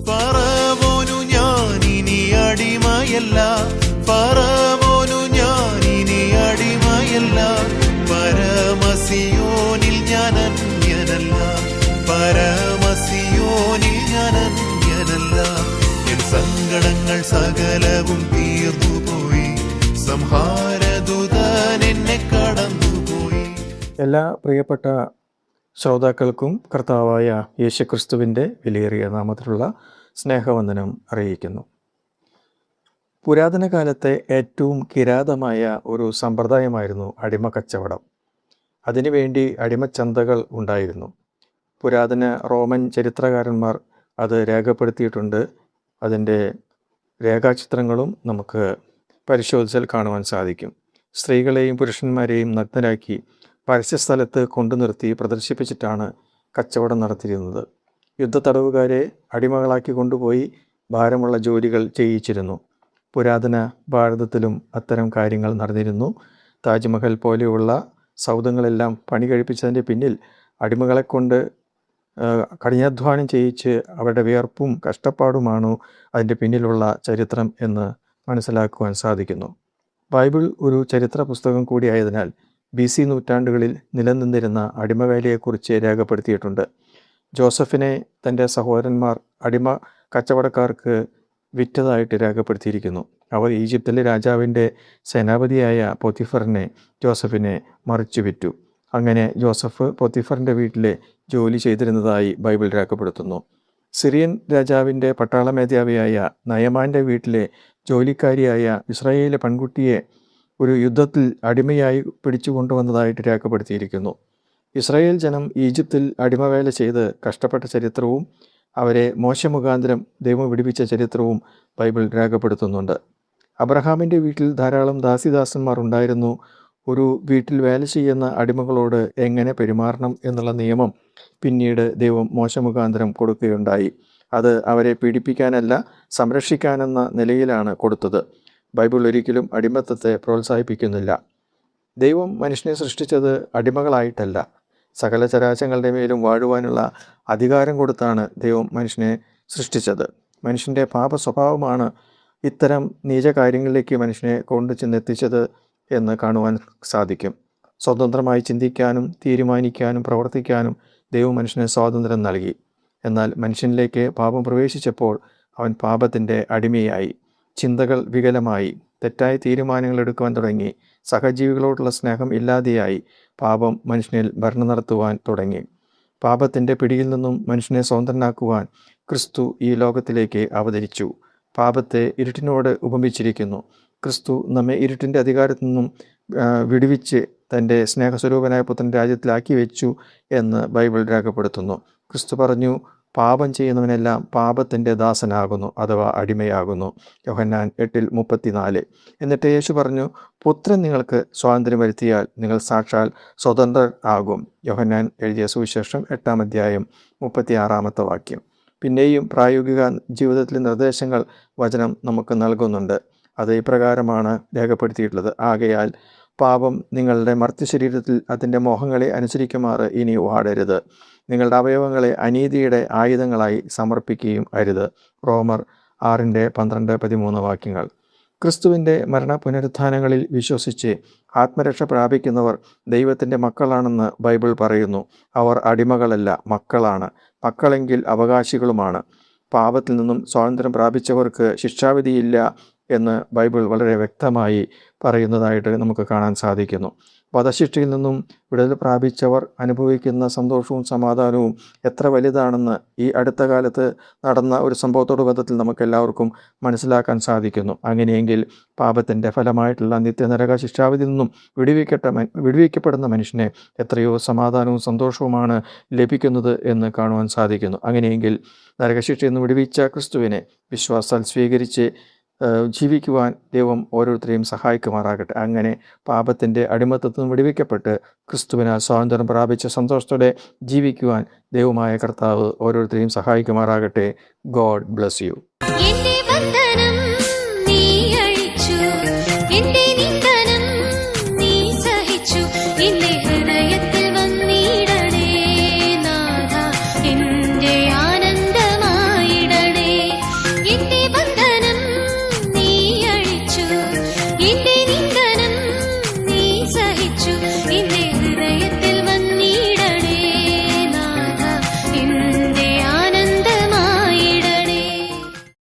പറവോനു ഞാനിനി അടിമയല്ല, പറവോനു ഞാനിനി അടിമയല്ല. പരമസിയോനിൽ ഞാൻ അന്യനല്ല, പരമസിയോനിൽ ഞാൻ അന്യനല്ല. എൻ സങ്കടങ്ങൾ സകലവും തീർന്നുപോയി, സംഹാരദൂതൻ എന്നെ കടന്നുപോയി. എല്ലാ പ്രിയപ്പെട്ട ശ്രോതാക്കൾക്കും കർത്താവായ യേശുക്രിസ്തുവിൻ്റെ വിലയേറിയ നാമത്തിലുള്ള സ്നേഹവന്ദനം അറിയിക്കുന്നു. പുരാതന കാലത്തെ ഏറ്റവും കിരാതമായ ഒരു സമ്പ്രദായമായിരുന്നു അടിമക്കച്ചവടം. അതിനുവേണ്ടി അടിമച്ചന്തകൾ ഉണ്ടായിരുന്നു. പുരാതന റോമൻ ചരിത്രകാരന്മാർ അത് രേഖപ്പെടുത്തിയിട്ടുണ്ട്. അതിൻ്റെ രേഖാചിത്രങ്ങളും നമുക്ക് പരിശോധിച്ചാൽ കാണുവാൻ സാധിക്കും. സ്ത്രീകളെയും പുരുഷന്മാരെയും നഗ്നരാക്കി പരസ്യസ്ഥലത്ത് കൊണ്ടു നിർത്തി പ്രദർശിപ്പിച്ചിട്ടാണ് കച്ചവടം നടത്തിയിരുന്നത്. യുദ്ധത്തടവുകാരെ അടിമകളാക്കി കൊണ്ടുപോയി ഭാരമുള്ള ജോലികൾ ചെയ്യിച്ചിരുന്നു. പുരാതന ഭാരതത്തിലും അത്തരം കാര്യങ്ങൾ നടന്നിരുന്നു. താജ്മഹൽ പോലെയുള്ള സൗധങ്ങളെല്ലാം പണി കഴിപ്പിച്ചതിൻ്റെ പിന്നിൽ അടിമകളെ കൊണ്ട് കഠിനാധ്വാനം ചെയ്യിച്ച് അവരുടെ വിയർപ്പും കഷ്ടപ്പാടുമാണോ അതിൻ്റെ പിന്നിലുള്ള ചരിത്രം എന്ന് മനസ്സിലാക്കുവാൻ സാധിക്കുന്നു. ബൈബിൾ ഒരു ചരിത്ര പുസ്തകം കൂടിയായതിനാൽ BC നൂറ്റാണ്ടുകളിൽ നിലനിന്നിരുന്ന അടിമവേലയെക്കുറിച്ച് രേഖപ്പെടുത്തിയിട്ടുണ്ട്. ജോസഫിനെ തൻ്റെ സഹോദരന്മാർ അടിമ കച്ചവടക്കാർക്ക് വിറ്റതായിട്ട് രേഖപ്പെടുത്തിയിരിക്കുന്നു. അവർ ഈജിപ്തിലെ രാജാവിൻ്റെ സേനാപതിയായ പോത്തിഫറിനെ ജോസഫിനെ മറിച്ചു വിറ്റു. അങ്ങനെ ജോസഫ് പോത്തിഫറിൻ്റെ വീട്ടിലെ ജോലി ചെയ്തിരുന്നതായി ബൈബിൾ രേഖപ്പെടുത്തുന്നു. സിറിയൻ രാജാവിൻ്റെ പട്ടാള മേധാവിയായ നയമാൻ്റെ വീട്ടിലെ ജോലിക്കാരിയായ ഇസ്രായേലിലെ പെൺകുട്ടിയെ ഒരു യുദ്ധത്തിൽ അടിമയായി പിടിച്ചു കൊണ്ടുവന്നതായിട്ട് രേഖപ്പെടുത്തിയിരിക്കുന്നു. ഇസ്രായേൽ ജനം ഈജിപ്തിൽ അടിമവേല ചെയ്ത് കഷ്ടപ്പെട്ട ചരിത്രവും അവരെ മോശ മുഖാന്തരം ദൈവം വിടുവിച്ച ചരിത്രവും ബൈബിൾ രേഖപ്പെടുത്തുന്നുണ്ട്. അബ്രഹാമിൻ്റെ വീട്ടിൽ ധാരാളം ദാസിദാസന്മാർ ഉണ്ടായിരുന്നു. ഒരു വീട്ടിൽ വേല ചെയ്യുന്ന അടിമകളോട് എങ്ങനെ പെരുമാറണം എന്നുള്ള നിയമം പിന്നീട് ദൈവം മോശ മുഖാന്തരം കൊടുക്കുകയുണ്ടായി. അത് അവരെ പീഡിപ്പിക്കാനല്ല, സംരക്ഷിക്കാനെന്ന നിലയിലാണ് കൊടുത്തത്. ബൈബിൾ ഒരിക്കലും അടിമത്തത്തെ പ്രോത്സാഹിപ്പിക്കുന്നില്ല. ദൈവം മനുഷ്യനെ സൃഷ്ടിച്ചത് അടിമകളായിട്ടല്ല, സകല ചരാചരങ്ങളുടെ മേലും വാഴുവാനുള്ള അധികാരം കൊടുത്താണ് ദൈവം മനുഷ്യനെ സൃഷ്ടിച്ചത്. മനുഷ്യൻ്റെ പാപ സ്വഭാവമാണ് ഇത്തരം നീച കാര്യങ്ങളിലേക്ക് മനുഷ്യനെ കൊണ്ടു ചെന്നെത്തിച്ചത് എന്ന് കാണുവാൻ സാധിക്കും. സ്വതന്ത്രമായി ചിന്തിക്കാനും തീരുമാനിക്കാനും പ്രവർത്തിക്കാനും ദൈവം മനുഷ്യന് സ്വാതന്ത്ര്യം നൽകി. എന്നാൽ മനുഷ്യനിലേക്ക് പാപം പ്രവേശിച്ചപ്പോൾ അവൻ പാപത്തിൻ്റെ അടിമയായി. ചിന്തകൾ വികലമായി, തെറ്റായ തീരുമാനങ്ങൾ എടുക്കുവാൻ തുടങ്ങി. സഹജീവികളോടുള്ള സ്നേഹം ഇല്ലാതെയായി. പാപം മനുഷ്യനിൽ ഭരണം നടത്തുവാൻ തുടങ്ങി. പാപത്തിൻ്റെ പിടിയിൽ നിന്നും മനുഷ്യനെ സ്വതന്ത്രനാക്കുവാൻ ക്രിസ്തു ഈ ലോകത്തിലേക്ക് അവതരിച്ചു. പാപത്തെ ഇരുട്ടിനോട് ഉപമിച്ചിരിക്കുന്നു. ക്രിസ്തു നമ്മെ ഇരുട്ടിൻ്റെ അധികാരത്തിൽ നിന്നും വിടുവിച്ച് തൻ്റെ സ്നേഹസ്വരൂപനായ പുത്രൻ രാജ്യത്തിലാക്കി വെച്ചു എന്ന് ബൈബിൾ രേഖപ്പെടുത്തുന്നു. ക്രിസ്തു പറഞ്ഞു, പാപം ചെയ്യുന്നവനെല്ലാം പാപത്തിൻ്റെ ദാസനാകുന്നു, അഥവാ അടിമയാകുന്നു. യോഹന്നാൻ 8:34. എന്നിട്ട് യേശു പറഞ്ഞു, പുത്രൻ നിങ്ങൾക്ക് സ്വാതന്ത്ര്യം വരുത്തിയാൽ നിങ്ങൾ സാക്ഷാൽ സ്വതന്ത്രർ ആകും. യോഹന്നാൻ എഴുതിയ സുവിശേഷം 8-ാം അധ്യായം 36-ാമത്തെ വാക്യം. പിന്നെയും പ്രായോഗിക ജീവിതത്തിലെ നിർദ്ദേശങ്ങൾ വചനം നമുക്ക് നൽകുന്നുണ്ട്. അത് ഇപ്രകാരമാണ് രേഖപ്പെടുത്തിയിട്ടുള്ളത്: ആകയാൽ പാപം നിങ്ങളുടെ മർത്യശരീരത്തിൽ അതിൻ്റെ മോഹങ്ങളെ അനുസരിക്കുമാറ് ഇനി വാടരുത്. നിങ്ങളുടെ അവയവങ്ങളെ അനീതിയുടെ ആയുധങ്ങളായി സമർപ്പിക്കുകയും അരുത്. റോമർ 6:12-13 വാക്യങ്ങൾ. ക്രിസ്തുവിൻ്റെ മരണ പുനരുത്ഥാനങ്ങളിൽ വിശ്വസിച്ച് ആത്മരക്ഷ പ്രാപിക്കുന്നവർ ദൈവത്തിൻ്റെ മക്കളാണെന്ന് ബൈബിൾ പറയുന്നു. അവർ അടിമകളല്ല, മക്കളാണ്. മക്കളെങ്കിൽ അവകാശികളുമാണ്. പാപത്തിൽ നിന്നും സ്വാതന്ത്ര്യം പ്രാപിച്ചവർക്ക് ശിക്ഷാവിധിയില്ല എന്ന് ബൈബിൾ വളരെ വ്യക്തമായി പറയുന്നതായിട്ട് നമുക്ക് കാണാൻ സാധിക്കുന്നു. വധശിക്ഷയിൽ നിന്നും വിടുതൽ പ്രാപിച്ചവർ അനുഭവിക്കുന്ന സന്തോഷവും സമാധാനവും എത്ര വലുതാണെന്ന് ഈ അടുത്ത കാലത്ത് നടന്ന ഒരു സംഭവത്തോട് ബന്ധത്തിൽ നമുക്കെല്ലാവർക്കും മനസ്സിലാക്കാൻ സാധിക്കുന്നു. അങ്ങനെയെങ്കിൽ പാപത്തിൻ്റെ ഫലമായിട്ടുള്ള നിത്യനരക ശിക്ഷാവിധിയിൽ നിന്നും വിടുവിക്കപ്പെടുന്ന മനുഷ്യനെ എത്രയോ സമാധാനവും സന്തോഷവുമാണ് ലഭിക്കുന്നത് എന്ന് കാണുവാൻ സാധിക്കുന്നു. അങ്ങനെയെങ്കിൽ നരകശിക്ഷയിൽ നിന്ന് വിടുവിച്ച ക്രിസ്തുവിനെ വിശ്വാസാൽ സ്വീകരിച്ച് ജീവിക്കുവാൻ ദൈവം ഓരോരുത്തരെയും സഹായിക്കുമാറാകട്ടെ. അങ്ങനെ പാപത്തിൻ്റെ അടിമത്തത്തിൽ നിന്ന് വിടുവിക്കപ്പെട്ട് ക്രിസ്തുവിനാൽ സ്വാതന്ത്ര്യം പ്രാപിച്ച സന്തോഷത്തോടെ ജീവിക്കുവാൻ ദൈവമായ കർത്താവ് ഓരോരുത്തരെയും സഹായിക്കുമാറാകട്ടെ. God bless you.